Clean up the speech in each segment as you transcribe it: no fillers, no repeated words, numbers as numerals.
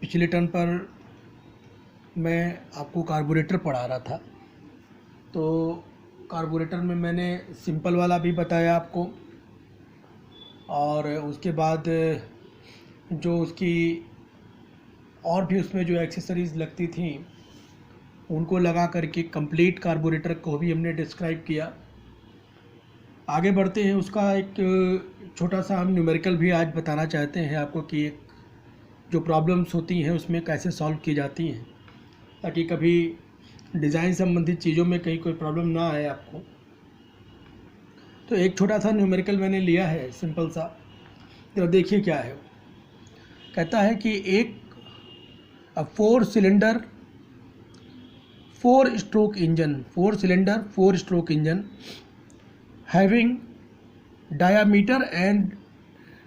पिछले टर्न पर मैं आपको कार्बोरेटर पढ़ा रहा था, तो कार्बोरेटर में मैंने सिंपल वाला भी बताया आपको, और उसके बाद जो उसकी और भी उसमें जो एक्सेसरीज़ लगती थी उनको लगा करके कंप्लीट कार्बोरेटर को भी हमने डिस्क्राइब किया। आगे बढ़ते हैं, उसका एक छोटा सा हम न्यूमेरिकल भी आज बताना चाहते हैं आपको कि जो प्रॉब्लम्स होती हैं उसमें कैसे सॉल्व की जाती हैं, ताकि कभी डिज़ाइन संबंधित चीज़ों में कहीं कोई प्रॉब्लम ना आए आपको। तो एक छोटा सा न्यूमेरिकल मैंने लिया है, सिंपल सा, जरा देखिए क्या है। कहता है कि एक 4 cylinder 4 stroke engine having diameter and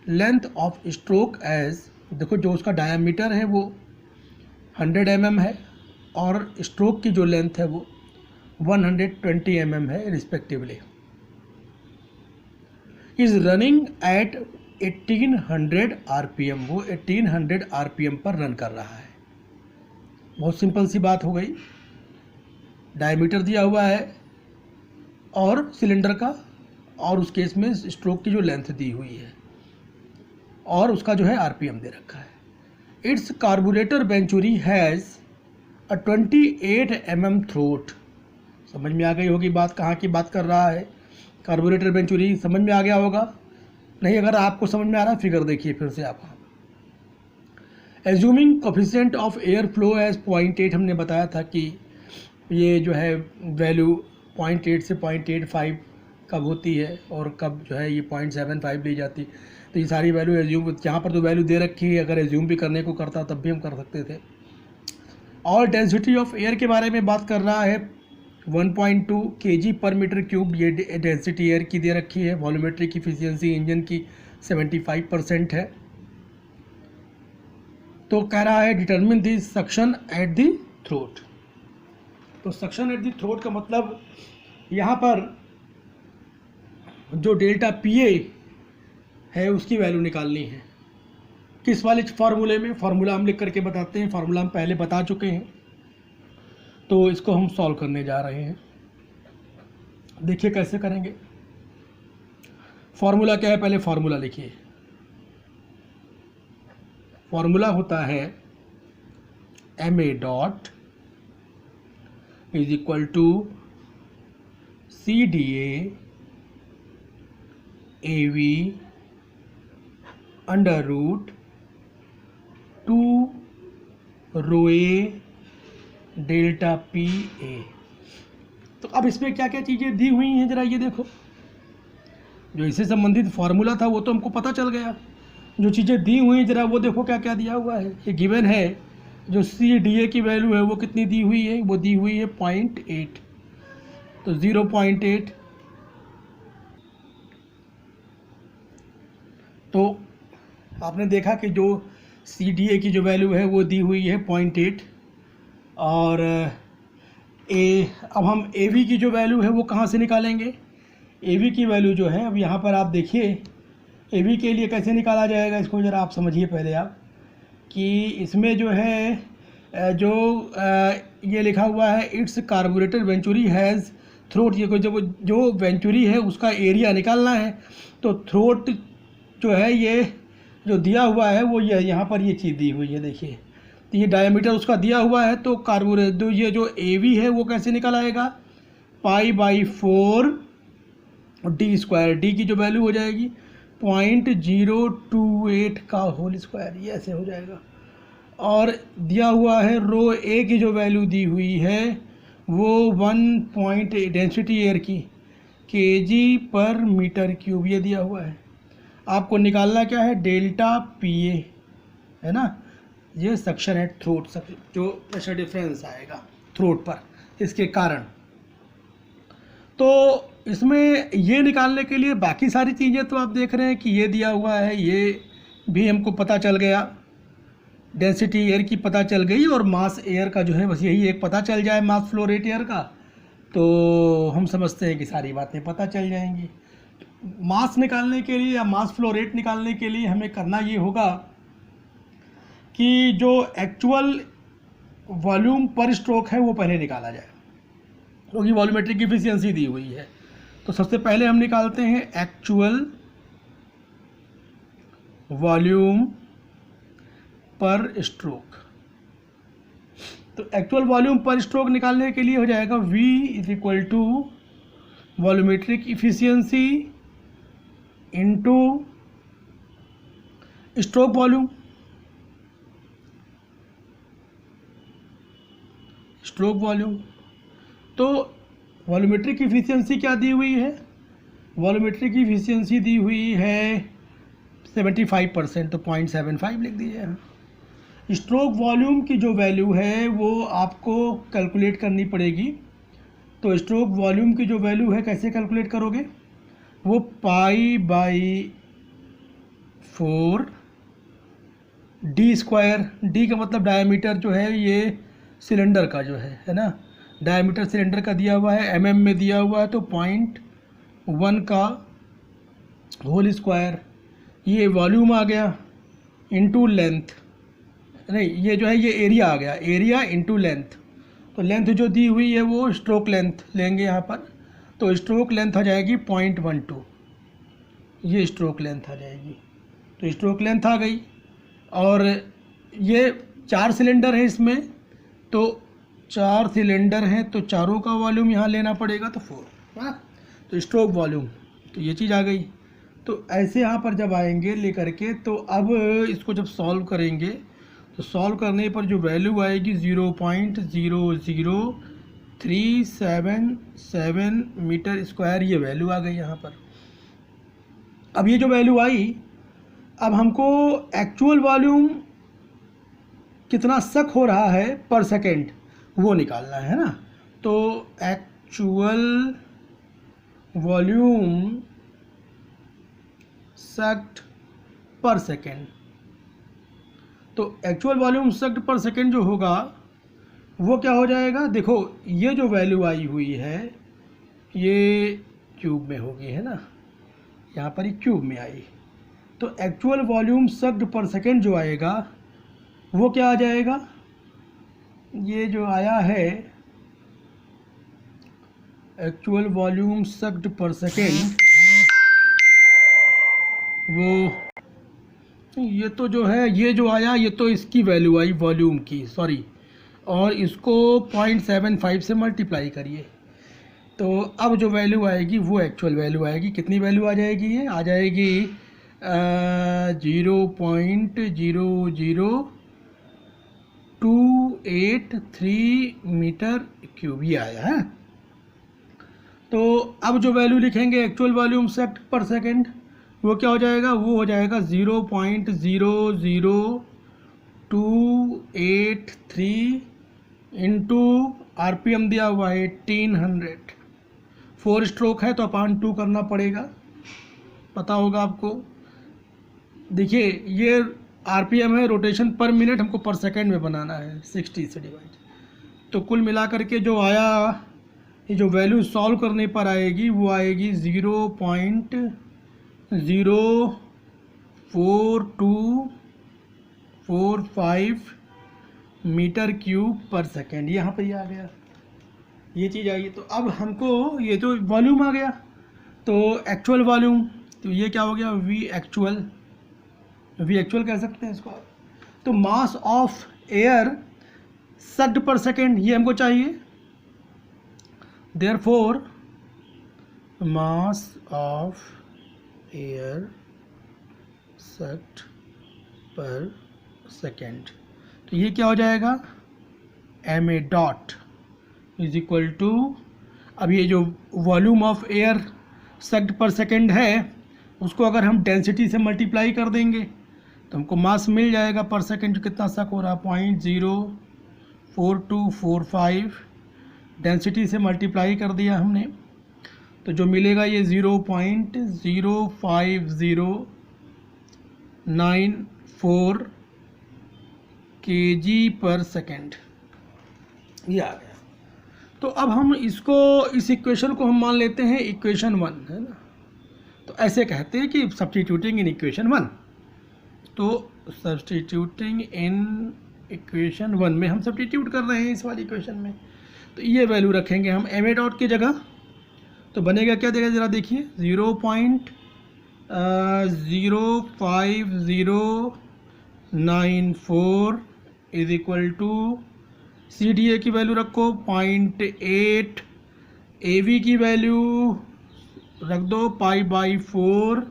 length of stroke as, देखो जो उसका डायामीटर है वो 100 mm है और स्ट्रोक की जो लेंथ है वो 120 mm है respectively, is running at 1800 RPM, वो 1800 RPM पर रन कर रहा है। बहुत सिंपल सी बात हो गई। डायमीटर दिया हुआ है और सिलेंडर का, और उस केस में स्ट्रोक की जो लेंथ दी हुई है, और उसका जो है RPM दे रखा है। It's carburettor venturi has a 28 mm throat. समझ में आ गई होगी बात, कहाँ की बात कर रहा है। कार्बोरेटर वेंचुरी समझ में आ गया होगा, नहीं अगर आपको समझ में आ रहा फिगर देखिए फिर से आप। Assuming coefficient of air flow as 0.8, हमने बताया था कि ये जो है वैल्यू 0.8 से 0.85 कब होती है और कब जो है ये 0.75 ली जाती। तो ये सारी वैल्यू एज्यूम, यहाँ पर तो वैल्यू दे रखी है, अगर एज्यूम भी करने को करता तब भी हम कर सकते थे। और डेंसिटी ऑफ एयर के बारे में बात कर रहा है, 1.2 kg/m³, ये डेंसिटी एयर की दे रखी है। वॉल्यूमेट्रिक इफिशियंसी इंजन की 75% है। तो कह रहा है determine the suction at the throat. तो सक्शन एट द थ्रोट का मतलब यहाँ पर जो डेल्टा PA है उसकी वैल्यू निकालनी है। किस वाले फार्मूले में, फार्मूला हम लिख करके बताते हैं, फार्मूला हम पहले बता चुके हैं, तो इसको हम सॉल्व करने जा रहे हैं। देखिए कैसे करेंगे। फार्मूला क्या है, पहले फार्मूला लिखिए। फार्मूला होता है MA dot is equal to CDA AV under root 2 ρA delta PA। तो अब इसमें क्या क्या चीज़ें दी हुई हैं, ज़रा ये देखो। जो इससे संबंधित फार्मूला था वो तो हमको पता चल गया, जो चीज़ें दी हुई हैं ज़रा वो देखो क्या क्या दिया हुआ है। ये गिवन है, जो CDA की वैल्यू है वो कितनी दी हुई है, वो दी हुई है 0.8, तो 0.8। तो आपने देखा कि जो CDA की जो वैल्यू है वो दी हुई है 0.8, और अब हम AV की जो वैल्यू है वो कहाँ से निकालेंगे। AV की वैल्यू जो है, अब यहाँ पर आप देखिए AV के लिए कैसे निकाला जाएगा, इसको ज़रा आप समझिए पहले आप, कि इसमें जो है ये लिखा हुआ है it's carburettor venturi has throat, ये जो वेंचुरी है उसका एरिया निकालना है। तो थ्रोट जो है ये जो दिया हुआ है वो ये यहाँ पर ये चीज़ दी हुई है, देखिए। तो ये डायमीटर उसका दिया हुआ है, तो कार्बोरेटर ये जो AV है वो कैसे निकल आएगा, π/4 d², डी की जो वैल्यू हो जाएगी 0.028 का होल स्क्वायर, ये ऐसे हो जाएगा। और दिया हुआ है ρA की जो वैल्यू दी हुई है वो 1 डेंसिटी एयर की kg/m³, ये दिया हुआ है। आपको निकालना क्या है, डेल्टा PA है ना, ये सक्शन एट थ्रोट, जो प्रेशर डिफरेंस आएगा थ्रोट पर इसके कारण। तो इसमें ये निकालने के लिए बाकी सारी चीज़ें तो आप देख रहे हैं कि ये दिया हुआ है, ये भी हमको पता चल गया, डेंसिटी एयर की पता चल गई, और मास एयर का जो है बस यही एक पता चल जाए, मास फ्लो रेट एयर का, तो हम समझते हैं कि सारी बातें पता चल जाएंगी। मास निकालने के लिए या मास फ्लो रेट निकालने के लिए हमें करना ये होगा कि जो एक्चुअल वॉल्यूम पर स्ट्रोक है वो पहले निकाला जाए, क्योंकि वॉल्यूमेट्रिक इफिशियंसी दी हुई है। तो सबसे पहले हम निकालते हैं एक्चुअल वॉल्यूम पर स्ट्रोक। तो एक्चुअल वॉल्यूम पर स्ट्रोक निकालने के लिए हो जाएगा V इज इक्वल टू volumetric efficiency into stroke volume. Stroke volume तो वॉल्यूमेट्रिक इफिशियंसी क्या दी हुई है? वॉल्यूमेट्रिक इफिशियंसी दी हुई है 75%, तो 0.75 लिख दीजिए। स्ट्रोक वॉल्यूम की जो वैल्यू है वो आपको कैलकुलेट करनी पड़ेगी। तो स्ट्रोक वॉल्यूम की जो वैल्यू है कैसे कैलकुलेट करोगे? वो π/4 d स्क्वायर, d का मतलब डायमीटर जो है ये सिलेंडर का जो है ना, डायमीटर सिलेंडर का दिया हुआ है, mm में दिया हुआ है, तो 0.1 का होल स्क्वायर, ये वॉल्यूम आ गया, इनटू लेंथ, नहीं ये जो है ये एरिया आ गया, एरिया इनटू लेंथ। तो लेंथ जो दी हुई है वो स्ट्रोक लेंथ लेंगे यहाँ पर, तो स्ट्रोक लेंथ आ जाएगी 0.12, ये स्ट्रोक लेंथ आ जाएगी। तो स्ट्रोक लेंथ आ गई, और ये 4 सिलेंडर है इसमें, तो 4 सिलेंडर हैं तो चारों का वॉल्यूम यहाँ लेना पड़ेगा, तो 4, हाँ। तो स्ट्रोक वॉल्यूम, तो ये चीज़ आ गई। तो ऐसे यहाँ पर जब आएंगे लेकर के, तो अब इसको जब सॉल्व करेंगे तो सॉल्व करने पर जो वैल्यू आएगी 0.00377 मीटर स्क्वायर, ये वैल्यू आ गई यहाँ पर। अब ये जो वैल्यू आई, अब हमको एक्चुअल वॉल्यूम कितना शक हो रहा है पर सेकेंड वो निकालना है ना। तो actual volume sucked per second, तो actual volume sucked per second जो होगा वो क्या हो जाएगा? देखो ये जो वैल्यू आई हुई है ये क्यूब में होगी, है ना, यहाँ पर ही क्यूब में आई। तो actual volume sucked per second जो आएगा वो क्या आ जाएगा? ये जो आया है actual volume sucked per second, वो ये तो जो है ये जो आया ये तो इसकी वैल्यू आई वॉल्यूम की, सॉरी, और इसको 0.75 से मल्टीप्लाई करिए, तो अब जो वैल्यू आएगी वो एक्चुअल वैल्यू आएगी। कितनी वैल्यू आ जाएगी? ये आ जाएगी 0.00283 मीटर क्यूब, ये आया है। तो अब जो वैल्यू लिखेंगे एक्चुअल वॉल्यूम सेक्ट पर सेकेंड, वो क्या हो जाएगा? वो हो जाएगा 0.00283 इंटू RPM दिया हुआ है 1800, 4 स्ट्रोक है तो अपान 2 करना पड़ेगा, पता होगा आपको। देखिए ये RPM है, रोटेशन पर मिनट, हमको पर सेकेंड में बनाना है, 60 से डिवाइड। तो कुल मिला करके जो आया, ये जो वैल्यू सॉल्व करने पर आएगी वो आएगी 0.04245 मीटर क्यूब पर सेकेंड, यहाँ पर ये आ गया, ये चीज़ आई। तो अब हमको ये जो वॉल्यूम आ गया, तो एक्चुअल वॉल्यूम, तो ये क्या हो गया? वी एक्चुअल कह सकते हैं इसको। तो mass of air sucked per second ये हमको चाहिए, therefore mass of air sucked per second, तो ये क्या हो जाएगा? ma dot is equal to, अब ये जो volume of air sucked per second है उसको अगर हम डेंसिटी से मल्टीप्लाई कर देंगे तो हमको मास मिल जाएगा पर सेकेंड। कितना सक हो रहा? 0.04245, डेंसिटी से मल्टीप्लाई कर दिया हमने, तो जो मिलेगा ये 0.05094 kg पर सेकेंड, ये आ गया। तो अब हम इसको, इस इक्वेशन को हम मान लेते हैं इक्वेशन 1, है ना। तो ऐसे कहते हैं कि सब्स्टिट्यूटिंग इन इक्वेशन 1, तो सब्सटीट्यूटिंग इन इक्वेशन 1 में हम सब्सटीट्यूट कर रहे हैं इस वाली इक्वेशन में, तो ये वैल्यू रखेंगे हम एम ए डॉट की जगह। तो बनेगा क्या, देगा ज़रा देखिए, 0.05094 is equal to C D A की वैल्यू रखो 0.8, ए वी की वैल्यू रख दो π/4,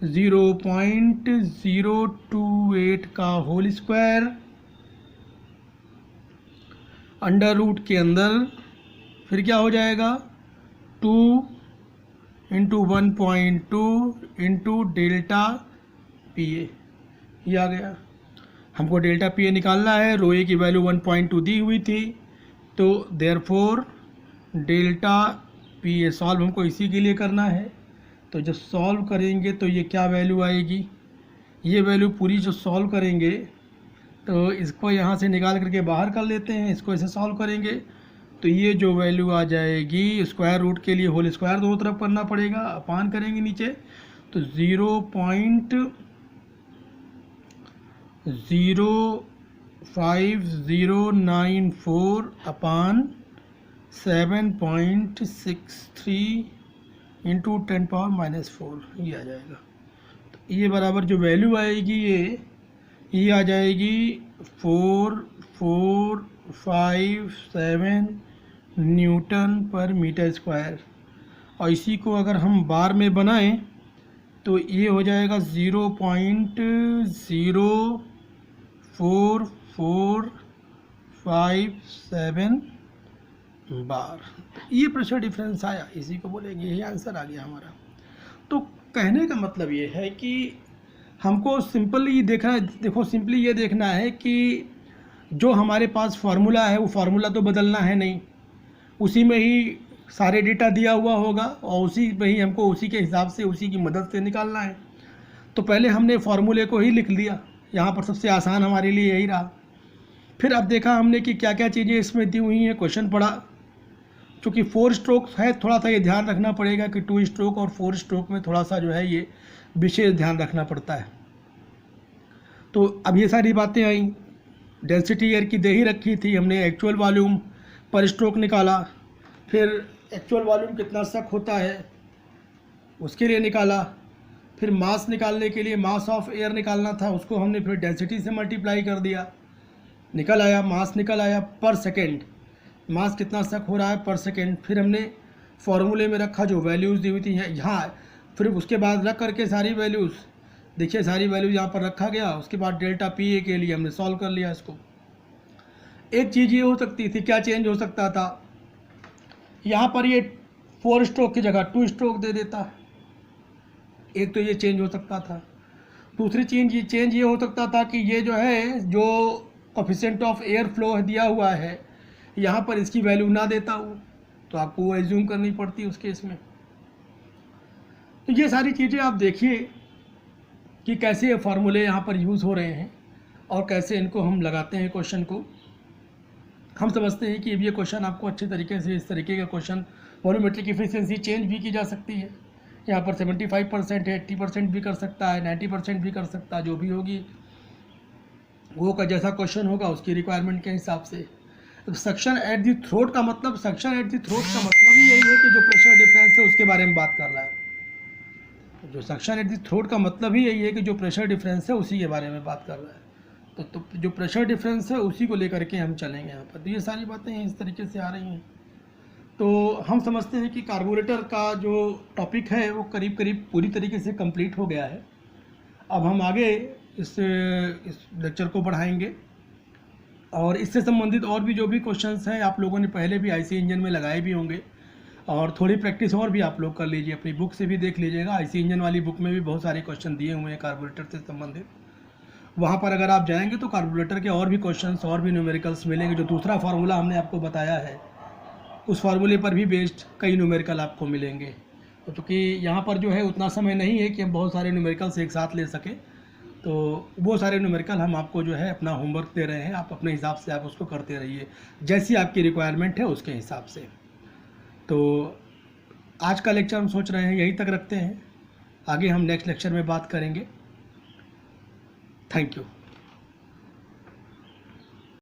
0.028 का होल स्क्वायर अंडर रूट के अंदर, फिर क्या हो जाएगा 2 into 1.2 into delta P A, ये आ गया। हमको डेल्टा पी ए निकालना है, रो ए की वैल्यू 1.2 दी हुई थी, तो therefore delta P A solve हमको इसी के लिए करना है। तो जब सॉल्व करेंगे तो ये क्या वैल्यू आएगी, ये वैल्यू पूरी जो सॉल्व करेंगे तो इसको यहाँ से निकाल करके बाहर कर लेते हैं, इसको ऐसे सॉल्व करेंगे तो ये जो वैल्यू आ जाएगी, स्क्वायर रूट के लिए होल स्क्वायर दोनों तरफ करना पड़ेगा, अपान करेंगे नीचे तो 0.05094 अपान 7.63 इंटू 10⁻⁻4 ये आ जाएगा। तो ये बराबर जो वैल्यू आएगी ये आ जाएगी 4457 न्यूटन पर मीटर स्क्वायर। और इसी को अगर हम बार में बनाएं तो ये हो जाएगा 0.0447 बार। ये प्रेशर डिफरेंस आया, इसी को बोलेंगे, यही आंसर आ गया हमारा। तो कहने का मतलब ये है कि हमको सिंपली देखो सिंपली ये देखना है कि जो हमारे पास फार्मूला है वो फार्मूला तो बदलना है नहीं, उसी में ही सारे डेटा दिया हुआ होगा और उसी में ही हमको उसी के हिसाब से उसी की मदद से निकालना है। तो पहले हमने फार्मूले को ही लिख लिया, यहाँ पर सबसे आसान हमारे लिए यही रहा। फिर अब देखा हमने कि क्या क्या चीज़ें इसमें दी हुई हैं, क्वेश्चन पढ़ा। चूँकि 4 स्ट्रोक है, थोड़ा सा ये ध्यान रखना पड़ेगा कि 2 स्ट्रोक और 4 स्ट्रोक में थोड़ा सा जो है ये विशेष ध्यान रखना पड़ता है। तो अब ये सारी बातें आई, डेंसिटी एयर की दे ही रखी थी हमने, एक्चुअल वॉल्यूम पर स्ट्रोक निकाला, फिर एक्चुअल वॉल्यूम कितना सक होता है उसके लिए निकाला, फिर मास निकालने के लिए मास ऑफ एयर निकालना था, उसको हमने फिर डेंसिटी से मल्टीप्लाई कर दिया, निकल आया मास, निकल आया पर सेकेंड, मास कितना सक हो रहा है पर सेकेंड। फिर हमने फॉर्मूले में रखा जो वैल्यूज़ दी हुई थी यहाँ, फिर उसके बाद रख करके सारी वैल्यूज़, देखिए सारी वैल्यूज़ यहाँ पर रखा गया। उसके बाद डेल्टा पी ए के लिए हमने सॉल्व कर लिया इसको। एक चीज़ ये हो सकती थी, क्या चेंज हो सकता था, यहाँ पर ये 4 स्ट्रोक की जगह 2 स्ट्रोक दे देता, एक तो ये चेंज हो सकता था। दूसरी चेंज ये हो सकता था कि ये जो है जो कोफिशिएंट ऑफ एयर फ्लो दिया हुआ है यहाँ पर इसकी वैल्यू ना देता हूँ, तो आपको वो एज्यूम करनी पड़ती उस केस में। तो ये सारी चीज़ें आप देखिए कि कैसे ये फार्मूले यहाँ पर यूज़ हो रहे हैं और कैसे इनको हम लगाते हैं क्वेश्चन को। हम समझते हैं कि ये क्वेश्चन आपको अच्छे तरीके से, इस तरीके का क्वेश्चन वॉल्यूमेट्रिक एफिशिएंसी चेंज भी की जा सकती है। यहाँ पर 75% है, 80% भी कर सकता है, 90% भी कर सकता है, जो भी होगी वो का जैसा क्वेश्चन होगा उसकी रिक्वायरमेंट के हिसाब से। सक्शन एट दी थ्रोट का मतलब, सक्शन एट दी थ्रोट का मतलब ही यही है कि जो प्रेशर डिफरेंस है उसके बारे में बात कर रहा है। जो सक्शन एट दी थ्रोट का मतलब ही यही है कि जो प्रेशर डिफरेंस है उसी के बारे में बात कर रहा है। तो जो प्रेशर डिफरेंस है उसी को लेकर के हम चलेंगे यहाँ पर। तो ये सारी बातें इस तरीके से आ रही हैं। तो हम समझते हैं कि कार्बोरेटर का जो टॉपिक है वो करीब करीब पूरी तरीके से कंप्लीट हो गया है। अब हम आगे इस लेक्चर को बढ़ाएंगे और इससे संबंधित और भी जो भी क्वेश्चंस हैं आप लोगों ने पहले भी आईसी इंजन में लगाए भी होंगे, और थोड़ी प्रैक्टिस और भी आप लोग कर लीजिए, अपनी बुक से भी देख लीजिएगा। आईसी इंजन वाली बुक में भी बहुत सारे क्वेश्चन दिए हुए हैं कार्बोरेटर से संबंधित। वहाँ पर अगर आप जाएंगे तो कार्बोरेटर के और भी क्वेश्चंस और भी न्यूमेरिकल्स मिलेंगे। जो दूसरा फार्मूला हमने आपको बताया है उस फार्मूले पर भी बेस्ड कई न्यूमेरिकल आपको मिलेंगे। तो चूँकि यहाँ पर जो है उतना समय नहीं है कि हम बहुत सारे न्यूमेरिकल्स एक साथ ले सकें, तो वो सारे न्यूमेरिकल हम आपको जो है अपना होमवर्क दे रहे हैं, आप अपने हिसाब से आप उसको करते रहिए जैसी आपकी रिक्वायरमेंट है उसके हिसाब से। तो आज का लेक्चर हम सोच रहे हैं यहीं तक रखते हैं, आगे हम नेक्स्ट लेक्चर में बात करेंगे। Thank you.